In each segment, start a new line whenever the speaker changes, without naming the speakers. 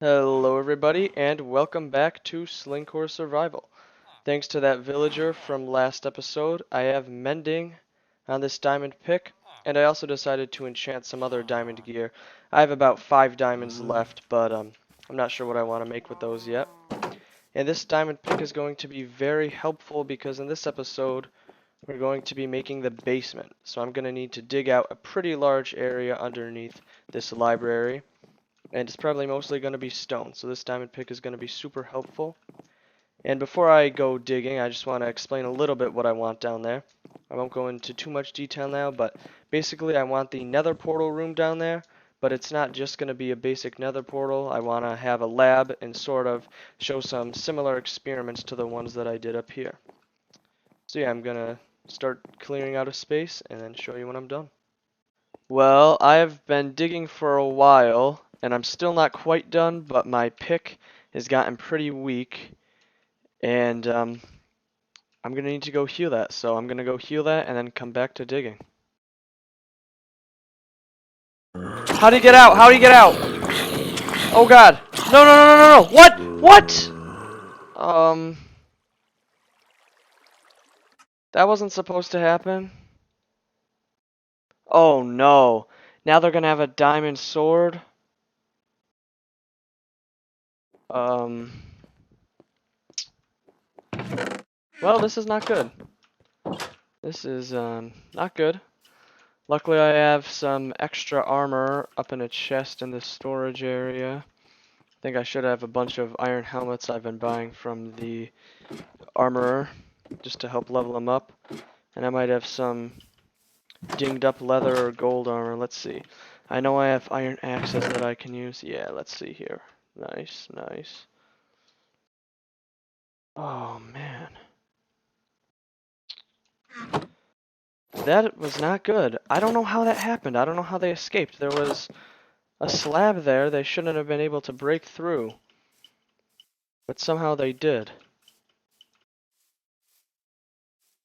Hello everybody, and welcome back to Slingcore Survival. Thanks to that villager from last episode, I have mending on this diamond pick, and I also decided to enchant some other diamond gear. I have about 5 diamonds left, but I'm not sure what I want to make with those yet. And this diamond pick is going to be very helpful because in this episode, we're going to be making the basement. So I'm going to need to dig out a pretty large area underneath this library. And it's probably mostly going to be stone, so this diamond pick is going to be super helpful. And before I go digging, I just want to explain a little bit what I want down there. I won't go into too much detail now, but basically I want the nether portal room down there, but it's not just going to be a basic nether portal. I want to have a lab and sort of show some similar experiments to the ones that I did up here. So yeah, I'm going to start clearing out a space and then show you when I'm done. Well, I've been digging for a while, and I'm still not quite done, but my pick has gotten pretty weak, and I'm going to need to go heal that. So I'm going to go heal that and then come back to digging. How do you get out? How do you get out? Oh god. No, no, no, no, no, no. What? What? That wasn't supposed to happen. Oh no. Now they're going to have a diamond sword. Um, well, this is not good. This is, not good. Luckily, I have some extra armor up in a chest in the storage area. I think I should have a bunch of iron helmets I've been buying from the armorer just to help level them up. And I might have some dinged up leather or gold armor. Let's see. I know I have iron axes that I can use. Yeah, let's see here. Nice, nice. Oh, man. That was not good. I don't know how that happened. I don't know how they escaped. There was a slab there they shouldn't have been able to break through. But somehow they did.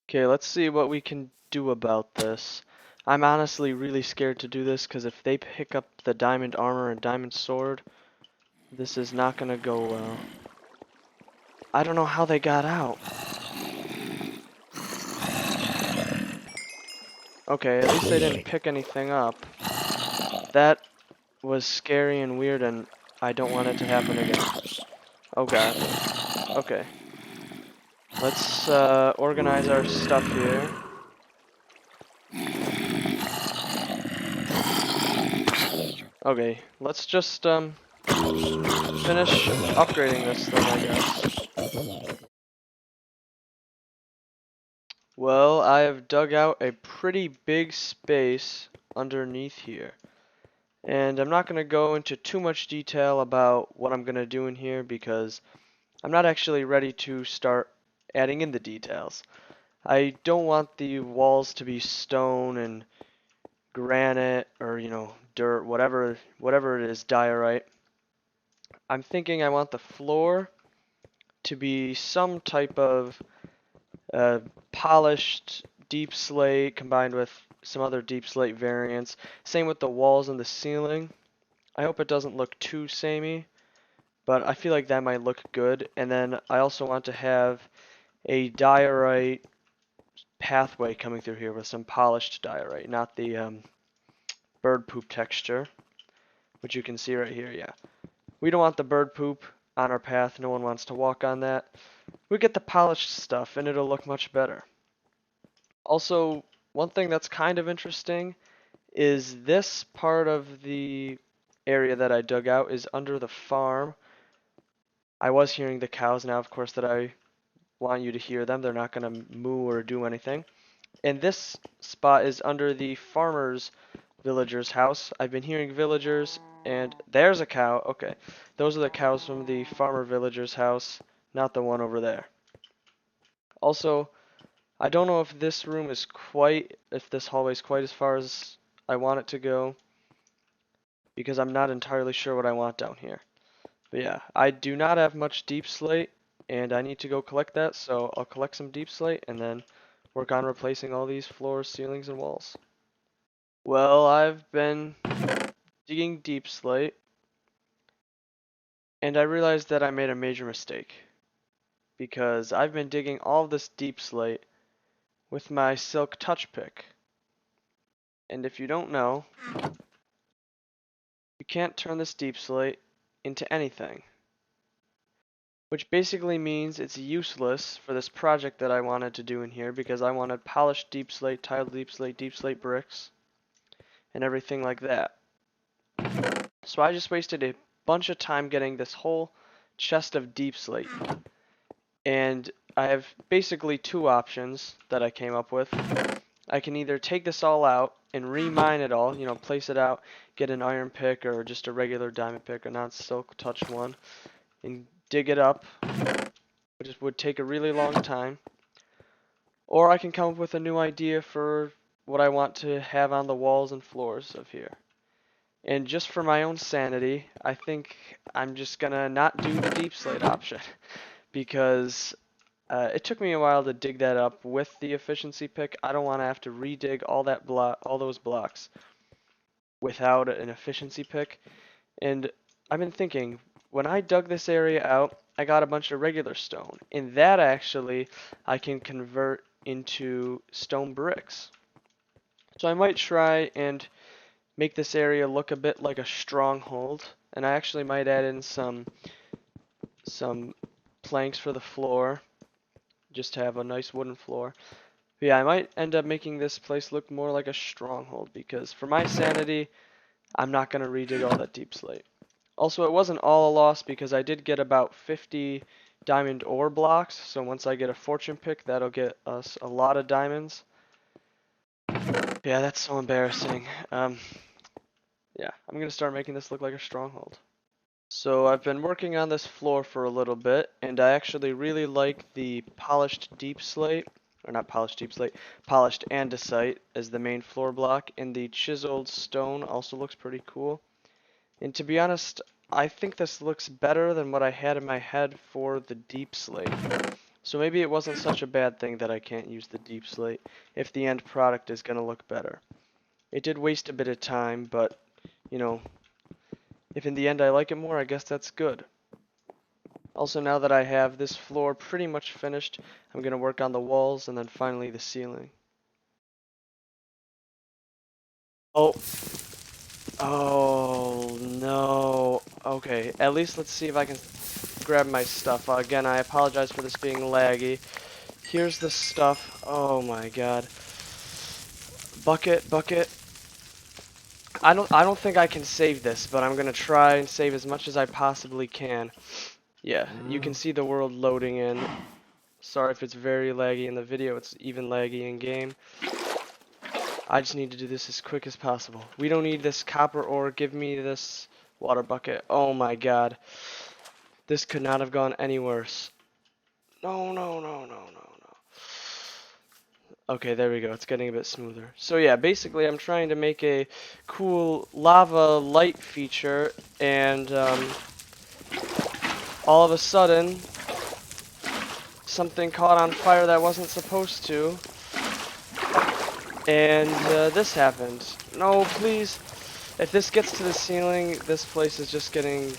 Okay, let's see what we can do about this. I'm honestly really scared to do this because if they pick up the diamond armor and diamond sword, this is not going to go well. I don't know how they got out. Okay, at least they didn't pick anything up. That was scary and weird, and I don't want it to happen again. Oh god. Okay. Let's organize our stuff here. Okay, let's just finish upgrading this thing, I guess. Well, I have dug out a pretty big space underneath here. And I'm not going to go into too much detail about what I'm going to do in here because I'm not actually ready to start adding in the details. I don't want the walls to be stone and granite or, dirt, whatever it is, diorite. I'm thinking I want the floor to be some type of polished deep slate combined with some other deep slate variants. Same with the walls and the ceiling. I hope it doesn't look too samey, but I feel like that might look good. And then I also want to have a diorite pathway coming through here with some polished diorite, not the bird poop texture, which you can see right here. Yeah, we don't want the bird poop on our path. No one wants to walk on that. We get the polished stuff and it'll look much better. Also, one thing that's kind of interesting is this part of the area that I dug out is under the farm. I was hearing the cows now, of course, that I want you to hear them. They're not going to moo or do anything. And this spot is under the farmer's villager's house. I've been hearing villagers, and there's a cow. Okay, those are the cows from the farmer villager's house, not the one over there. Also, I don't know if this room is if this hallway is quite as far as I want it to go, because I'm not entirely sure what I want down here. But yeah, I do not have much deep slate, and I need to go collect that, so I'll collect some deep slate and then work on replacing all these floors, ceilings, and walls. Well, I've been digging deep slate, And I realized that I made a major mistake because I've been digging all of this deep slate with my silk touch pick. And if you don't know, you can't turn this deep slate into anything. Which basically means it's useless for this project that I wanted to do in here because I wanted polished deep slate, tiled deep slate bricks, and everything like that. So I just wasted a bunch of time getting this whole chest of deep slate. And I have basically two options that I came up with. I can either take this all out and remine it all, place it out, get an iron pick or just a regular diamond pick, or not silk touch one, and dig it up, which would take a really long time. Or I can come up with a new idea for what I want to have on the walls and floors of here. And just for my own sanity, I think I'm just gonna not do the deep slate option because it took me a while to dig that up with the efficiency pick. I don't want to have to redig all those blocks without an efficiency pick. And I've been thinking, when I dug this area out, I got a bunch of regular stone, and that actually I can convert into stone bricks. So I might try and make this area look a bit like a stronghold, and I actually might add in some planks for the floor, just to have a nice wooden floor. But yeah, I might end up making this place look more like a stronghold, because for my sanity, I'm not going to redig all that deep slate. Also, it wasn't all a loss because I did get about 50 diamond ore blocks, so once I get a fortune pick, that'll get us a lot of diamonds. Yeah, that's so embarrassing. Yeah, I'm going to start making this look like a stronghold. So I've been working on this floor for a little bit, and I actually really like the polished deep slate, or not polished deep slate, polished andesite as the main floor block, and the chiseled stone also looks pretty cool. And to be honest, I think this looks better than what I had in my head for the deep slate. So maybe it wasn't such a bad thing that I can't use the deep slate if the end product is going to look better. It did waste a bit of time, but, if in the end I like it more, I guess that's good. Also, now that I have this floor pretty much finished, I'm going to work on the walls and then finally the ceiling. Oh. Oh, no. Okay, at least let's see if I can grab my stuff. Again, I apologize for this being laggy. Here's the stuff. Oh my god. Bucket. I don't think I can save this, but I'm gonna try and save as much as I possibly can. Yeah, you can see the world loading in. Sorry if it's very laggy in the video, it's even laggy in game. I just need to do this as quick as possible. We don't need this copper ore, give me this water bucket. Oh my god. This could not have gone any worse. No. Okay, there we go. It's getting a bit smoother. So yeah, basically I'm trying to make a cool lava light feature, and all of a sudden something caught on fire that wasn't supposed to, and this happened. No, please. If this gets to the ceiling, this place is just getting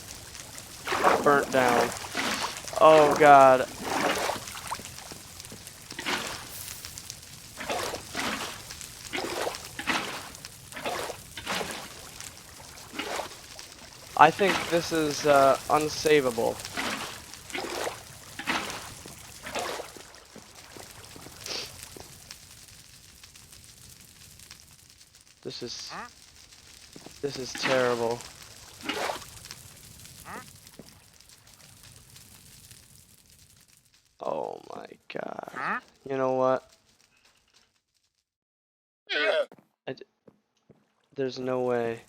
burnt down. Oh god. I think this is unsavable. This is terrible. Oh my god. You know what? There's no way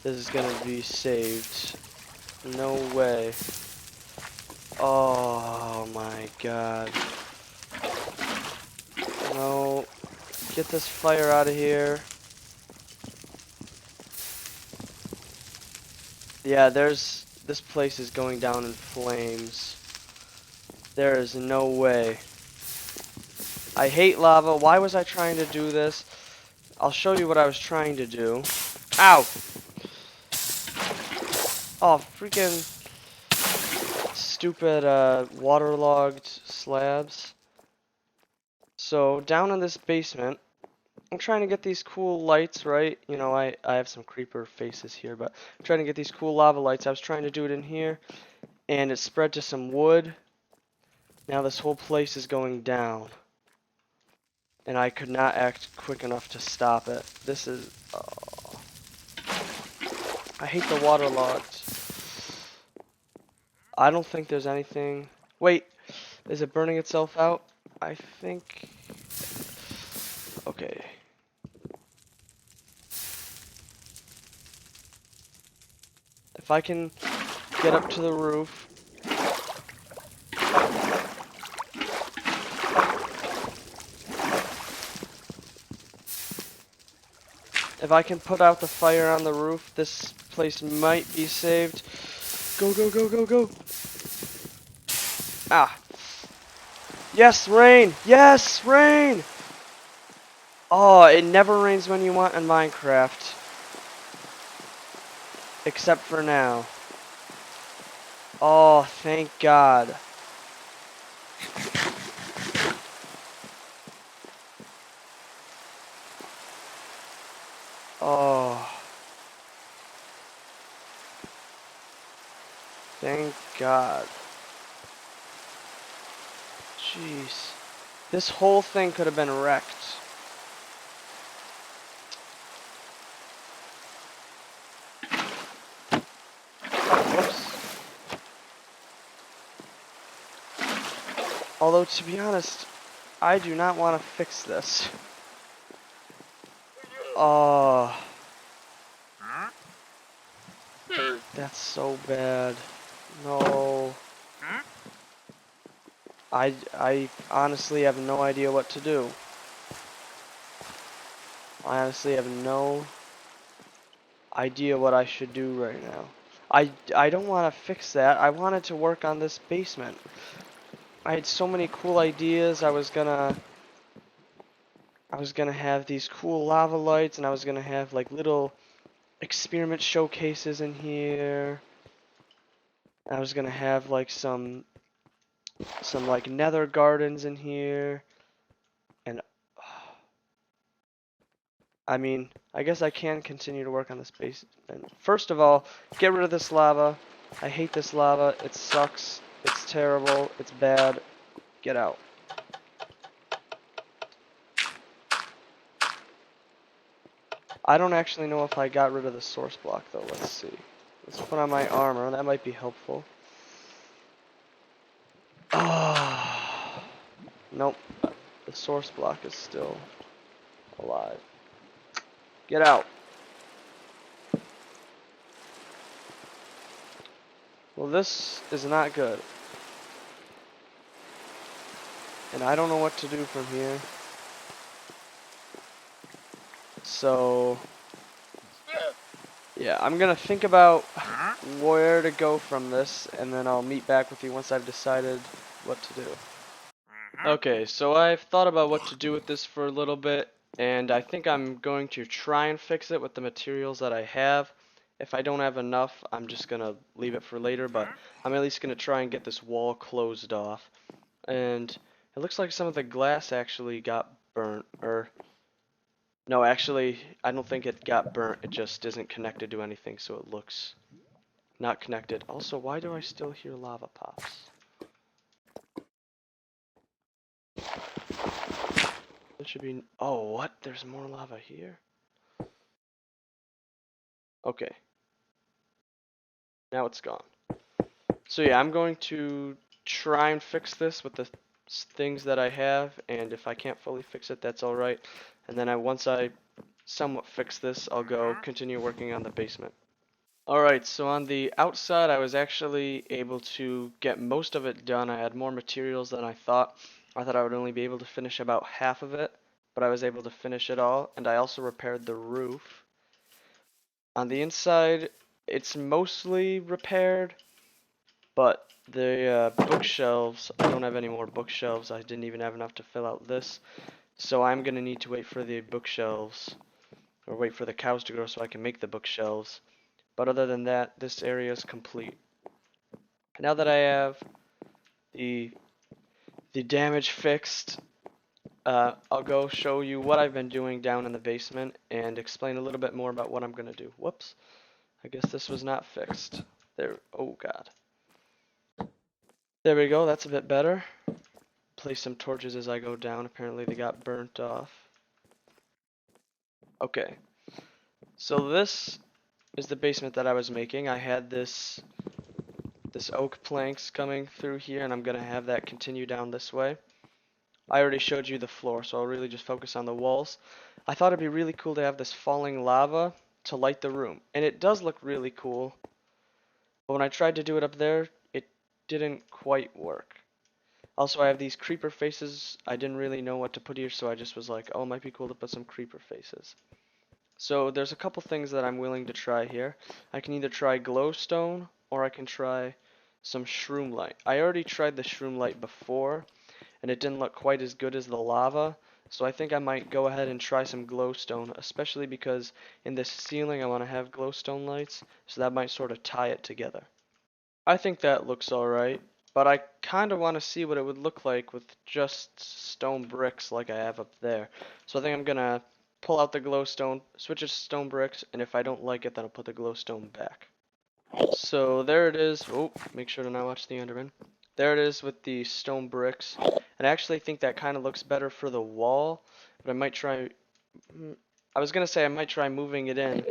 this is gonna be saved. No way. Oh my god. No. Get this fire out of here. Yeah, this place is going down in flames. There is no way. I hate lava. Why was I trying to do this? I'll show you what I was trying to do. Ow! Oh, freaking... stupid waterlogged slabs. So down in this basement, I'm trying to get these cool lights, right? You know, I have some creeper faces here, but I'm trying to get these cool lava lights. I was trying to do it in here, and it spread to some wood. Now this whole place is going down, and I could not act quick enough to stop it. This is... Oh, I hate the waterlogged. I don't think there's anything... Wait, is it burning itself out? I think... Okay. If I can get up to the roof... If I can put out the fire on the roof, this place might be saved. Go, go, go, go, go! Ah. Yes, rain! Yes, rain! Oh, it never rains when you want in Minecraft. Except for now. Oh, thank God. Oh. Thank God. Jeez. This whole thing could have been wrecked. Whoops. Although, to be honest, I do not want to fix this. Oh. That's so bad. No. I honestly have no idea what to do. I honestly have no idea what I should do right now. I don't want to fix that. I wanted to work on this basement. I had so many cool ideas. I was gonna have these cool lava lights, and I was gonna have like little experiment showcases in here. I was gonna have like some like nether gardens in here, and I mean, I guess I can continue to work on this basement. First of all, get rid of this lava. I hate this lava. It sucks. It's terrible. It's bad. Get out. I don't actually know if I got rid of the source block though. Let's see. Let's put on my armor. That might be helpful. Ah. Nope. The source block is still alive. Get out. Well, this is not good. And I don't know what to do from here. So, yeah, I'm gonna think about where to go from this, and then I'll meet back with you once I've decided what to do. Okay, so I've thought about what to do with this for a little bit, and I think I'm going to try and fix it with the materials that I have. If I don't have enough, I'm just gonna leave it for later, but I'm at least gonna try and get this wall closed off. And it looks like some of the glass actually got burnt, or no, actually, I don't think it got burnt. It just isn't connected to anything, so it looks not connected. Also, why do I still hear lava pops? It should be... Oh, what? There's more lava here? Okay. Now it's gone. So yeah, I'm going to try and fix this with the things that I have, and if I can't fully fix it, that's alright. And then once I somewhat fix this, I'll go continue working on the basement. Alright, so on the outside, I was actually able to get most of it done. I had more materials than I thought. I thought I would only be able to finish about half of it, but I was able to finish it all, and I also repaired the roof. On the inside, it's mostly repaired, but the bookshelves, I don't have any more bookshelves. I didn't even have enough to fill out this, so I'm going to need to wait for the bookshelves, or wait for the cows to grow so I can make the bookshelves. But other than that, this area is complete. Now that I have the damage fixed, I'll go show you what I've been doing down in the basement and explain a little bit more about what I'm gonna do. Whoops, I guess this was not fixed. There, oh god. There we go, that's a bit better. Place some torches as I go down, apparently they got burnt off. Okay, so this is the basement that I was making. I had this oak planks coming through here, and I'm gonna have that continue down this way. I already showed you the floor, so I'll really just focus on the walls. I thought it'd be really cool to have this falling lava to light the room, and it does look really cool. But when I tried to do it up there, it didn't quite work. Also, I have these creeper faces. I didn't really know what to put here, so I just was like, oh, it might be cool to put some creeper faces. So there's a couple things that I'm willing to try here. I can either try glowstone, or I can try some shroom light. I already tried the shroom light before, and it didn't look quite as good as the lava, so I think I might go ahead and try some glowstone, especially because in this ceiling I want to have glowstone lights, so that might sort of tie it together. I think that looks alright, but I kind of want to see what it would look like with just stone bricks like I have up there. So I think I'm gonna pull out the glowstone, switch it to stone bricks, and if I don't like it, then I'll put the glowstone back. So there it is. Oh, make sure to not watch the Enderman. There it is with the stone bricks. And I actually think that kind of looks better for the wall, but I might try. I was gonna say I might try moving it in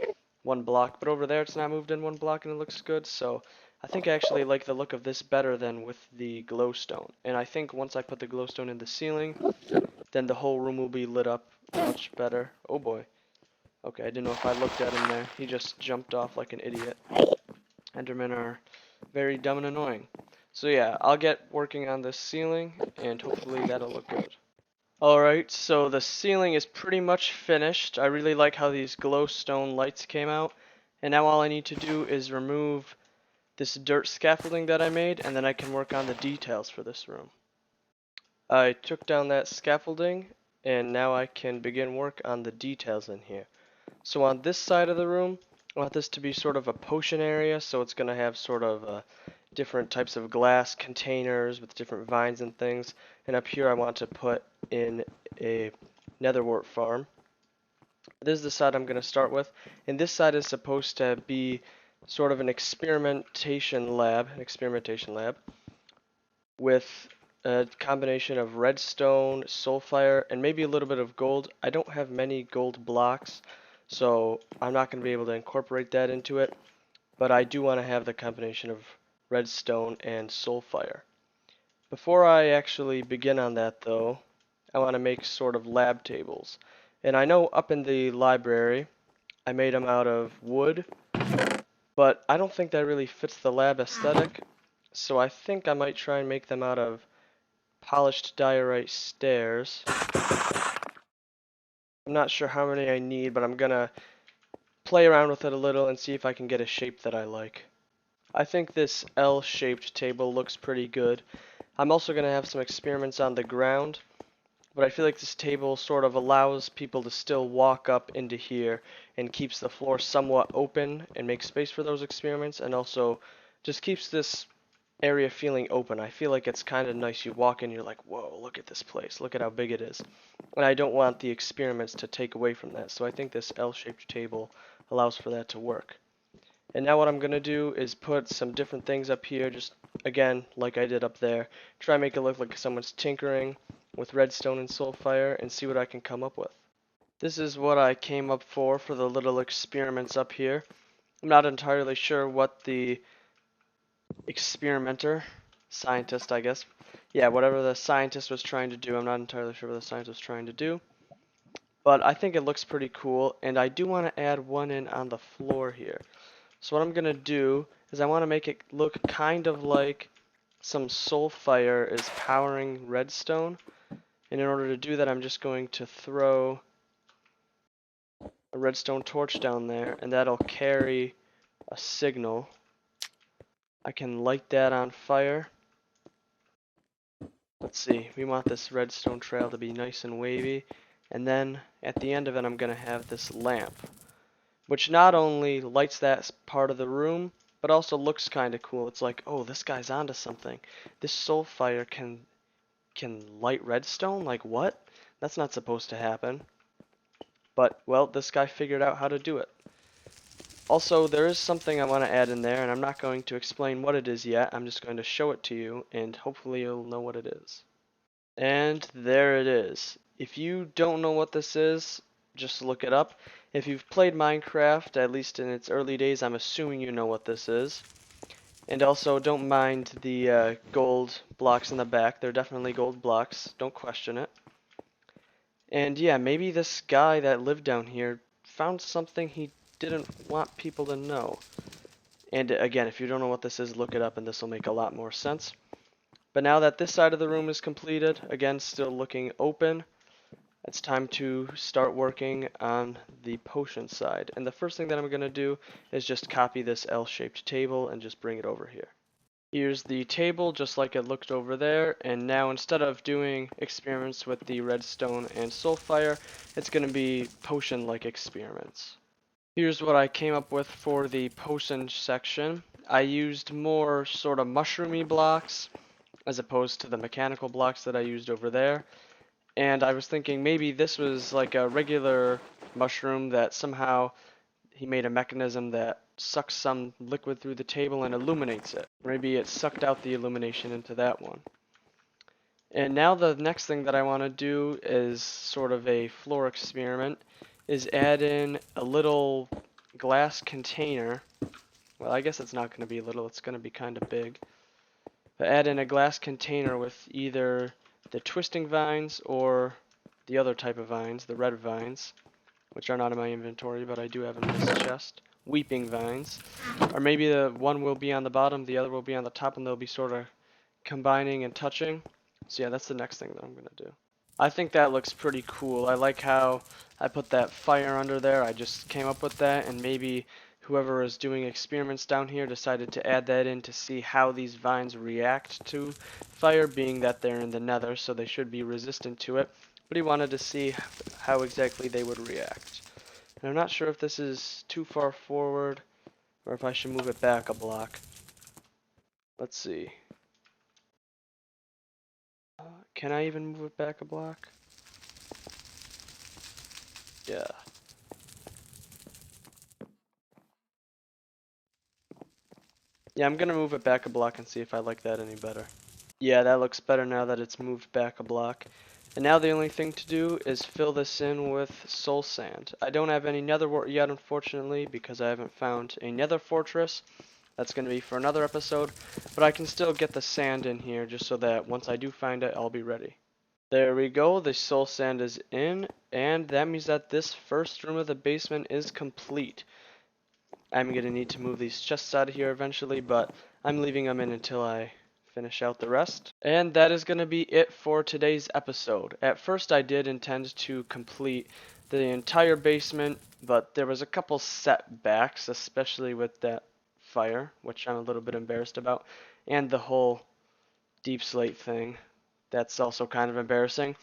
one block, but over there it's not moved in one block and it looks good. So I think I actually like the look of this better than with the glowstone. And I think once I put the glowstone in the ceiling, then the whole room will be lit up much better. Oh boy. Okay, I didn't know if I looked at him there. He just jumped off like an idiot. Endermen are very dumb and annoying. So yeah, I'll get working on this ceiling, and hopefully that'll look good. Alright, so the ceiling is pretty much finished. I really like how these glowstone lights came out. And now all I need to do is remove this dirt scaffolding that I made, and then I can work on the details for this room. I took down that scaffolding, and now I can begin work on the details in here. So on this side of the room, I want this to be sort of a potion area, so it's going to have sort of different types of glass containers with different vines and things. And up here I want to put in a netherwort farm. This is the side I'm going to start with, and this side is supposed to be sort of an experimentation lab, with a combination of redstone, soulfire, and maybe a little bit of gold. I don't have many gold blocks, so I'm not going to be able to incorporate that into it, but I do want to have the combination of redstone and soulfire. Before I actually begin on that though, I want to make sort of lab tables. And I know up in the library, I made them out of wood, but I don't think that really fits the lab aesthetic, so I think I might try and make them out of polished diorite stairs. I'm not sure how many I need, but I'm gonna play around with it a little and see if I can get a shape that I like. I think this L-shaped table looks pretty good. I'm also gonna have some experiments on the ground, but I feel like this table sort of allows people to still walk up into here and keeps the floor somewhat open and makes space for those experiments, and also just keeps this area feeling open. I feel like it's kind of nice. You walk in, you're like, whoa, look at this place. Look at how big it is. And I don't want the experiments to take away from that. So I think this L-shaped table allows for that to work. And now what I'm going to do is put some different things up here, just again, like I did up there. Try and make it look like someone's tinkering with redstone and soulfire and see what I can come up with. This is what I came up for the little experiments up here. I'm not entirely sure what the scientist, I guess. Yeah, whatever the scientist was trying to do. I'm not entirely sure what the scientist was trying to do. But I think it looks pretty cool, and I do want to add one in on the floor here. So what I'm going to do is I want to make it look kind of like some soulfire is powering redstone. And in order to do that, I'm just going to throw a redstone torch down there, and that'll carry a signal. I can light that on fire. Let's see, we want this redstone trail to be nice and wavy, and then at the end of it I'm going to have this lamp, which not only lights that part of the room, but also looks kind of cool. It's like, oh, this guy's onto something. This Soulfire can light redstone? Like what? That's not supposed to happen. But, well, this guy figured out how to do it. Also, there is something I want to add in there, and I'm not going to explain what it is yet. I'm just going to show it to you, and hopefully you'll know what it is. And there it is. If you don't know what this is, just look it up. If you've played Minecraft, at least in its early days, I'm assuming you know what this is. And also, don't mind the gold blocks in the back. They're definitely gold blocks. Don't question it. And yeah, maybe this guy that lived down here found something he didn't want people to know. And again, if you don't know what this is, look it up and this will make a lot more sense. But now that this side of the room is completed, again, still looking open, it's time to start working on the potion side. And the first thing that I'm going to do is just copy this L-shaped table and just bring it over here. Here's the table just like it looked over there, and now instead of doing experiments with the redstone and soulfire, it's going to be potion-like experiments. Here's what I came up with for the potion section. I used more sort of mushroomy blocks as opposed to the mechanical blocks that I used over there. And I was thinking maybe this was like a regular mushroom that somehow he made a mechanism that sucks some liquid through the table and illuminates it. Maybe it sucked out the illumination into that one. And now the next thing that I want to do is sort of a floor experiment, is add in a little glass container. Well, I guess it's not going to be little, it's going to be kind of big. But add in a glass container with either the twisting vines or the other type of vines, the red vines, which are not in my inventory, but I do have in this chest. Weeping vines. Or maybe the one will be on the bottom, the other will be on the top, and they'll be sort of combining and touching. So yeah, that's the next thing that I'm going to do. I think that looks pretty cool. I like how I put that fire under there. I just came up with that, and maybe whoever is doing experiments down here decided to add that in to see how these vines react to fire, being that they're in the nether, so they should be resistant to it. But he wanted to see how exactly they would react. And I'm not sure if this is too far forward or if I should move it back a block. Let's see. Can I even move it back a block? Yeah. Yeah, I'm gonna move it back a block and see if I like that any better. Yeah, that looks better now that it's moved back a block. And now the only thing to do is fill this in with soul sand. I don't have any nether wart yet, unfortunately, because I haven't found a nether fortress. That's going to be for another episode, but I can still get the sand in here just so that once I do find it, I'll be ready. There we go, the soul sand is in, and that means that this first room of the basement is complete. I'm going to need to move these chests out of here eventually, but I'm leaving them in until I finish out the rest. And that is going to be it for today's episode. At first I did intend to complete the entire basement, but there was a couple setbacks, especially with that fire, which I'm a little bit embarrassed about, and the whole deep slate thing. That's also kind of embarrassing.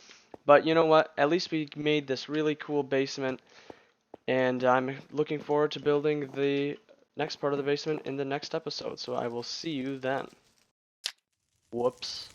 But you know what? At least we made this really cool basement, and I'm looking forward to building the next part of the basement in the next episode. So I will see you then. Whoops.